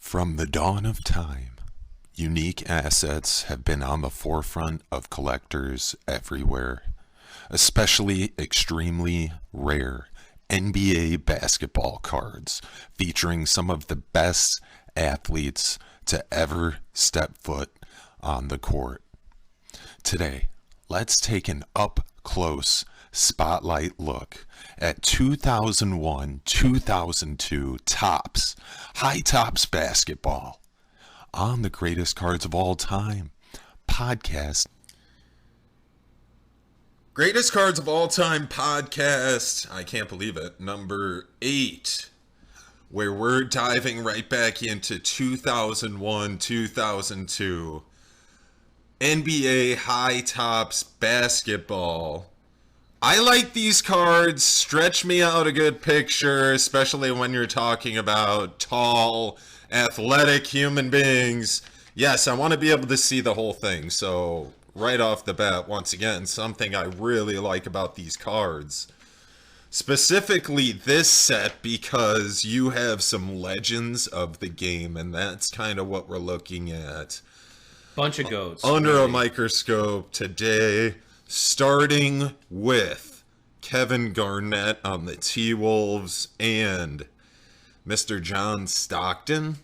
From the dawn of time, unique assets have been on the forefront of collectors everywhere, especially extremely rare NBA basketball cards featuring some of the best athletes to ever step foot on the court. Today, let's take an up-close spotlight look at 2001-2002 Topps, High Topps Basketball on the Greatest Cards of All Time podcast. Greatest Cards of All Time podcast, I can't believe it, number 8, where we're diving right back into 2001-2002 NBA High Topps Basketball. I like these cards. Stretch me out a good picture, especially when you're talking about tall, athletic human beings. Yes, I want to be able to see the whole thing. So right off the bat, once again, something I really like about these cards. Specifically this set, because you have some legends of the game, and that's kind of what we're looking at. Bunch of goats. Under a microscope today. Starting with Kevin Garnett on the T-Wolves and Mr. John Stockton.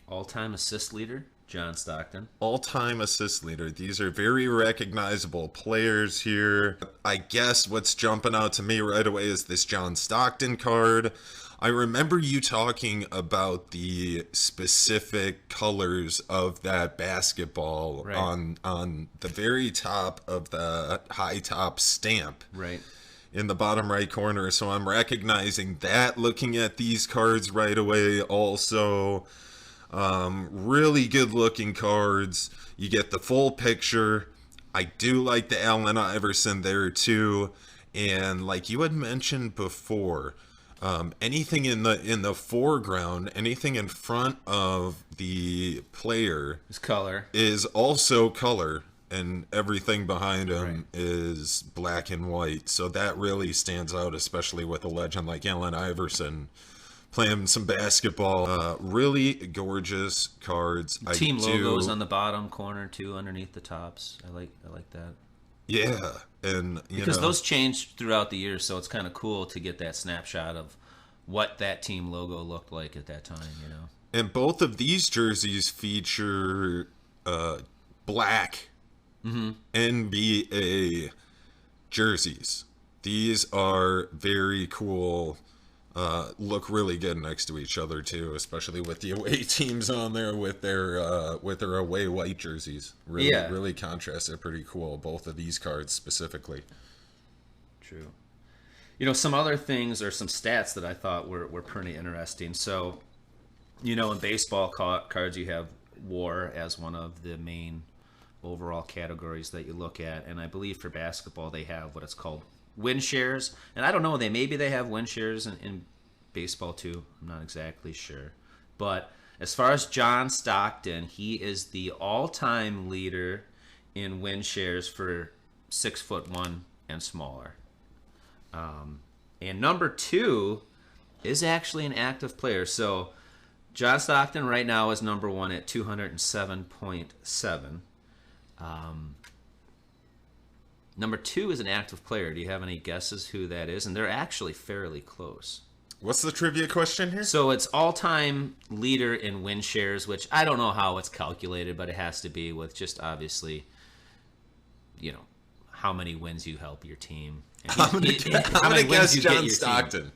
All-time assist leader, John Stockton. All-time assist leader. These are very recognizable players here. I guess what's jumping out to me right away is this John Stockton card. I remember you talking about the specific colors of that basketball right. on the very top of the High Top stamp. Right. In the bottom right corner. So I'm recognizing that looking at these cards right away also. Really good looking cards. You get the full picture. I do like the Allen Iverson there too. And like you had mentioned before, anything in the foreground, anything in front of the player is color. Is also color, and everything behind him right. is black and white. So that really stands out, especially with a legend like Allen Iverson playing some basketball. Really gorgeous cards. Team logos on the bottom corner too, underneath the tops. I like that. Yeah, and because those change throughout the year, so it's kind of cool to get that snapshot of what that team logo looked like at that time, And both of these jerseys feature black NBA jerseys. These are very cool. Look really good next to each other too, especially with the away teams on there with their away white jerseys. Really contrasted, pretty cool. Both of these cards specifically. True. Some other things or some stats that I thought were pretty interesting. So, in baseball cards, you have WAR as one of the main overall categories that you look at, and I believe for basketball they have what it's called win shares. And I don't know, maybe they have win shares in baseball too. I'm not exactly sure. But as far as John Stockton, he is the all-time leader in win shares for 6'1" and smaller. And number 2 is actually an active player. So John Stockton right now is number 1 at 207.7. Number 2 is an active player. Do you have any guesses who that is? And they're actually fairly close. What's the trivia question here? So it's all-time leader in win shares, which I don't know how it's calculated, but it has to be with just obviously, how many wins you help your team. I'm going to guess John Stockton.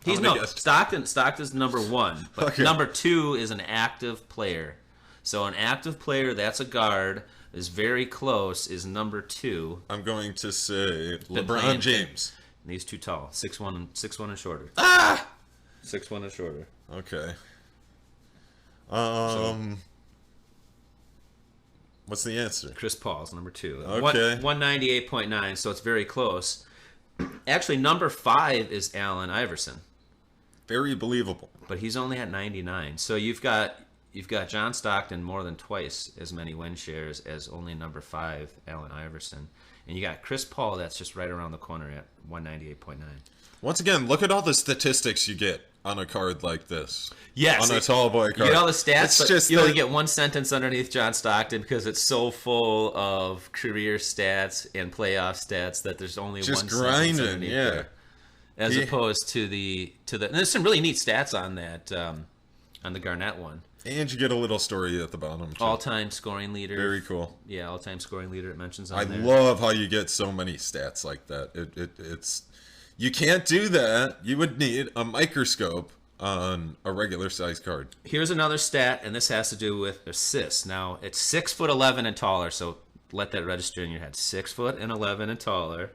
Stockton's number 1, but okay. Number 2 is an active player. So an active player, that's a guard, is very close, is number 2. I'm going to say LeBron James. And he's too tall, 6'1" and shorter. 6'1" and shorter. Okay. What's the answer? Chris Paul's number 2. Okay. 198.9, so it's very close. Actually, number 5 is Allen Iverson. Very believable. But he's only at 99. So you've got John Stockton more than twice as many win shares as only number 5, Allen Iverson. And you got Chris Paul that's just right around the corner at 198.9. Once again, look at all the statistics you get on a card like this. Yes, on a tall boy card. You get all the stats, it's but just you only get one sentence underneath John Stockton because it's so full of career stats and playoff stats that there's only just one grinding, sentence underneath there. As opposed to the and there's some really neat stats on that on the Garnett one. And you get a little story at the bottom too. All-time scoring leader. Very cool. Yeah, all-time scoring leader. It mentions on there. I love how you get so many stats like that. It's you can't do that. You would need a microscope on a regular size card. Here's another stat, and this has to do with assists. Now it's 6'11" and taller, so let that register in your head. 6'11" and taller.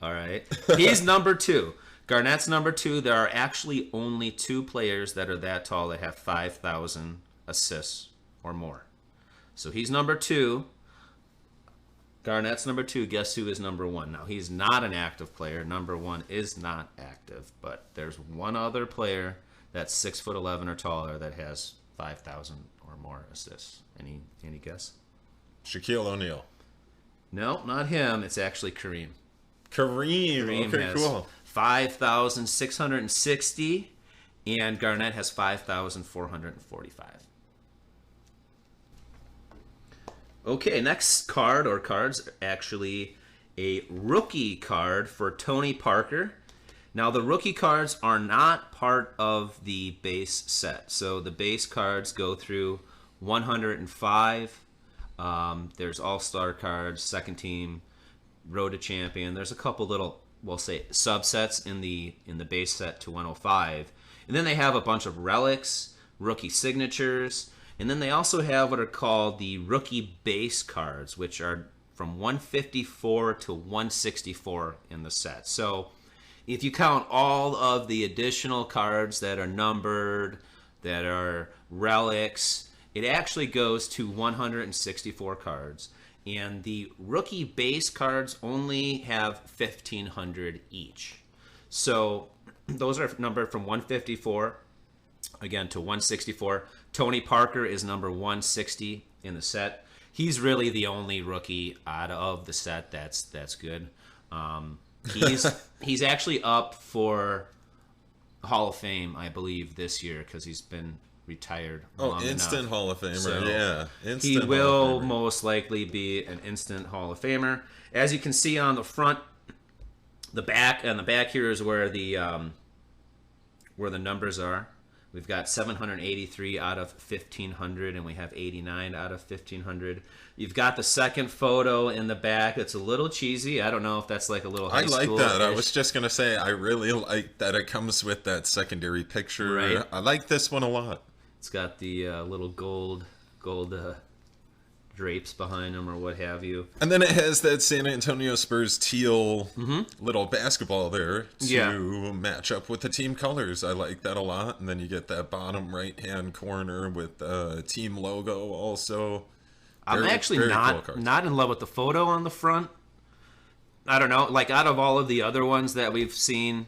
All right. He's number 2. Garnett's number 2. There are actually only 2 players that are that tall that have 5,000 assists or more. So he's number 2. Garnett's number 2. Guess who is number 1? Now, he's not an active player. Number 1 is not active. But there's one other player that's 6'11" or taller that has 5,000 or more assists. Any guess? Shaquille O'Neal. No, not him. It's actually Kareem. Kareem okay, has cool. 5,660, and Garnett has 5,445. Okay, next card or cards actually a rookie card for Tony Parker. Now, the rookie cards are not part of the base set. So the base cards go through 105. There's all-star cards, second team, road to champion. There's a couple little, we'll say, subsets in the base set to 105. And then they have a bunch of relics, rookie signatures, and then they also have what are called the rookie base cards, which are from 154 to 164 in the set. So if you count all of the additional cards that are numbered, that are relics, it actually goes to 164 cards. And the rookie base cards only have 1,500 each. So those are numbered from 154, again, to 164. Tony Parker is number 160 in the set. He's really the only rookie out of the set that's good. He's actually up for Hall of Fame, I believe, this year because he's been retired. Oh, instant enough. Hall of Famer, So yeah. He will most likely be an instant Hall of Famer. As you can see on the front, the back here is where the numbers are. We've got 783 out of 1,500, and we have 89 out of 1,500. You've got the second photo in the back. It's a little cheesy. I don't know if that's like a little high school. I like that. I was just going to say, I really like that it comes with that secondary picture. Right. I like this one a lot. It's got the little gold drapes behind them or what have you. And then it has that San Antonio Spurs teal little basketball there to match up with the team colors. I like that a lot. And then you get that bottom right-hand corner with the team logo also. I'm actually not in love with the photo on the front. I don't know. Like, out of all of the other ones that we've seen,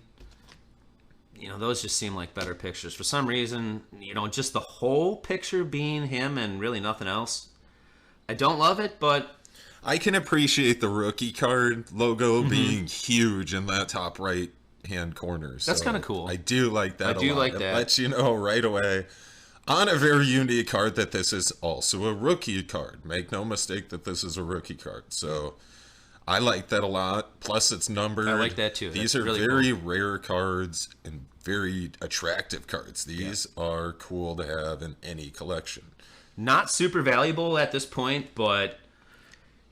those just seem like better pictures. For some reason, just the whole picture being him and really nothing else. I don't love it, but I can appreciate the rookie card logo being huge in that top right hand corner. So that's kind of cool. I do like that. I do like that. It lets you know right away on a very unique card that this is also a rookie card. Make no mistake that this is a rookie card. So I like that a lot. Plus, it's numbered. I like that too. These are really very rare cards and very attractive cards. These are cool to have in any collection. Not super valuable at this point, but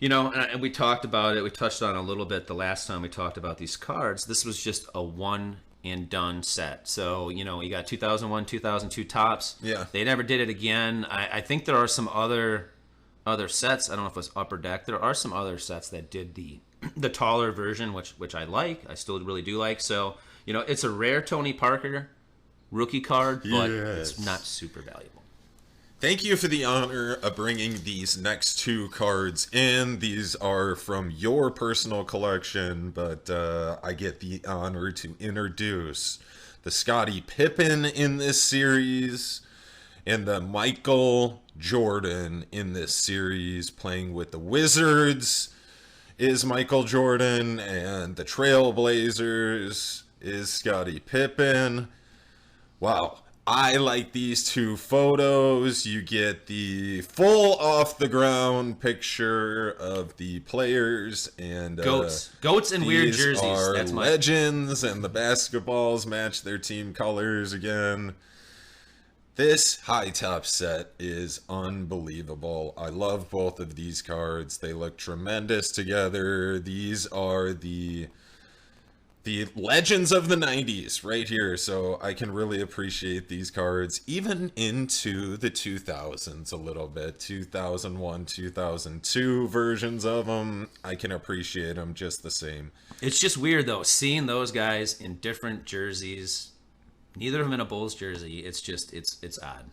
and we talked about it. We touched on it a little bit the last time we talked about these cards. This was just a one and done set. So you got 2001, 2002 tops. Yeah, they never did it again. I think there are some other sets. I don't know if it was Upper Deck. There are some other sets that did the taller version, which I like. I still really do like. So it's a rare Tony Parker rookie card, but it's not super valuable. Thank you for the honor of bringing these next 2 cards in. These are from your personal collection, but I get the honor to introduce the Scottie Pippen in this series and the Michael Jordan in this series. Playing with the Wizards is Michael Jordan, and the Trailblazers is Scottie Pippen. Wow. I like these two photos. You get the full off the ground picture of the players and goats and weird these jerseys. Are That's my legends, and the basketballs match their team colors again. This high top set is unbelievable. I love both of these cards. They look tremendous together. These are the legends of the 90s right here, so I can really appreciate these cards even into the 2000s a little bit. 2001, 2002 versions of them, I can appreciate them just the same. It's just weird though, seeing those guys in different jerseys, neither of them in a Bulls jersey. It's just it's odd.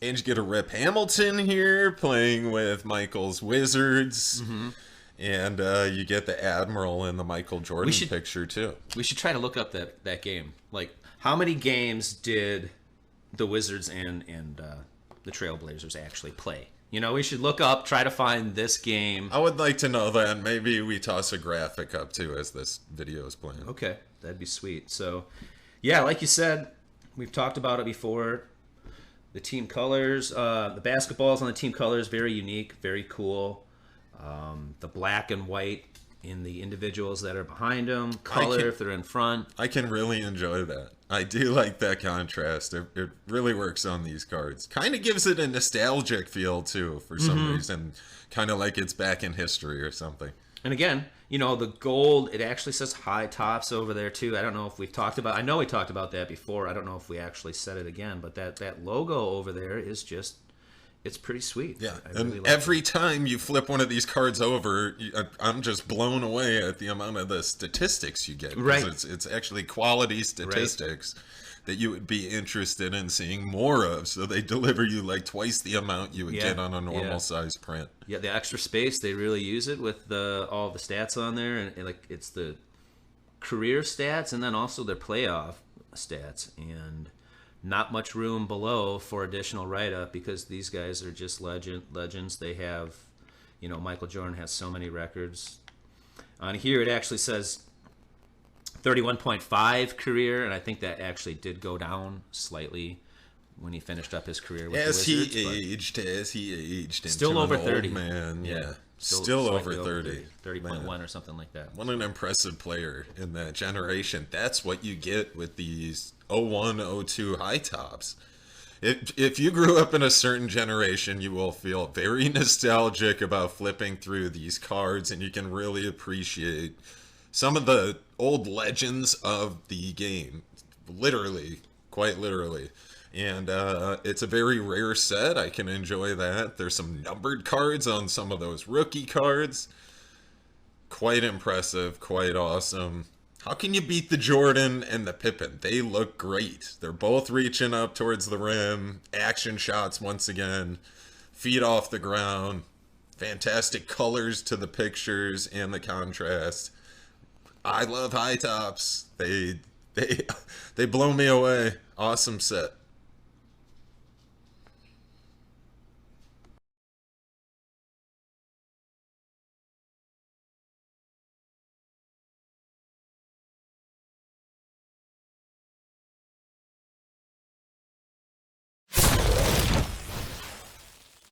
And you get a Rip Hamilton here playing with Michael's Wizards. Mm-hmm. And you get the Admiral in the Michael Jordan picture, too. We should try to look up that game. Like, how many games did the Wizards and the Trailblazers actually play? You know, we should look up, try to find this game. I would like to know that. Maybe we toss a graphic up, too, as this video is playing. Okay, that'd be sweet. So, yeah, like you said, we've talked about it before. The team colors, the basketballs on the team colors, very unique, very cool. The black and white in the individuals that are behind them, color if they're in front. I can really enjoy that. I do like that contrast. It really works on these cards. Kind of gives it a nostalgic feel, too, for some reason. Kind of like it's back in history or something. And again, you know, the gold, it actually says high tops over there, too. I don't know if we've talked about, I know we talked about that before. I don't know if we actually said it again, but that logo over there is just, it's pretty sweet. Yeah, I really like every time you flip one of these cards over, I'm just blown away at the amount of the statistics you get. Right. It's actually quality statistics that you would be interested in seeing more of. So they deliver you like twice the amount you would get on a normal size print. Yeah, the extra space, they really use it with all the stats on there. And like it's the career stats and then also their playoff stats. And not much room below for additional write-up because these guys are just legends. They have, you know, Michael Jordan has so many records. On here it actually says 31.5 career, and I think that actually did go down slightly when he finished up his career with the Wizards. As he aged, still over 30. Man, yeah. Still over 30. 30.1 or something like that. What an impressive player in that generation. That's what you get with these 01, 02 high tops. If you grew up in a certain generation, you will feel very nostalgic about flipping through these cards, and you can really appreciate some of the old legends of the game. Literally, quite literally. And it's a very rare set. I can enjoy that. There's some numbered cards on some of those rookie cards. Quite impressive, quite awesome. How can you beat the Jordan and the Pippen? They look great. They're both reaching up towards the rim. Action shots once again. Feet off the ground. Fantastic colors to the pictures and the contrast. I love high tops. They blow me away. Awesome set.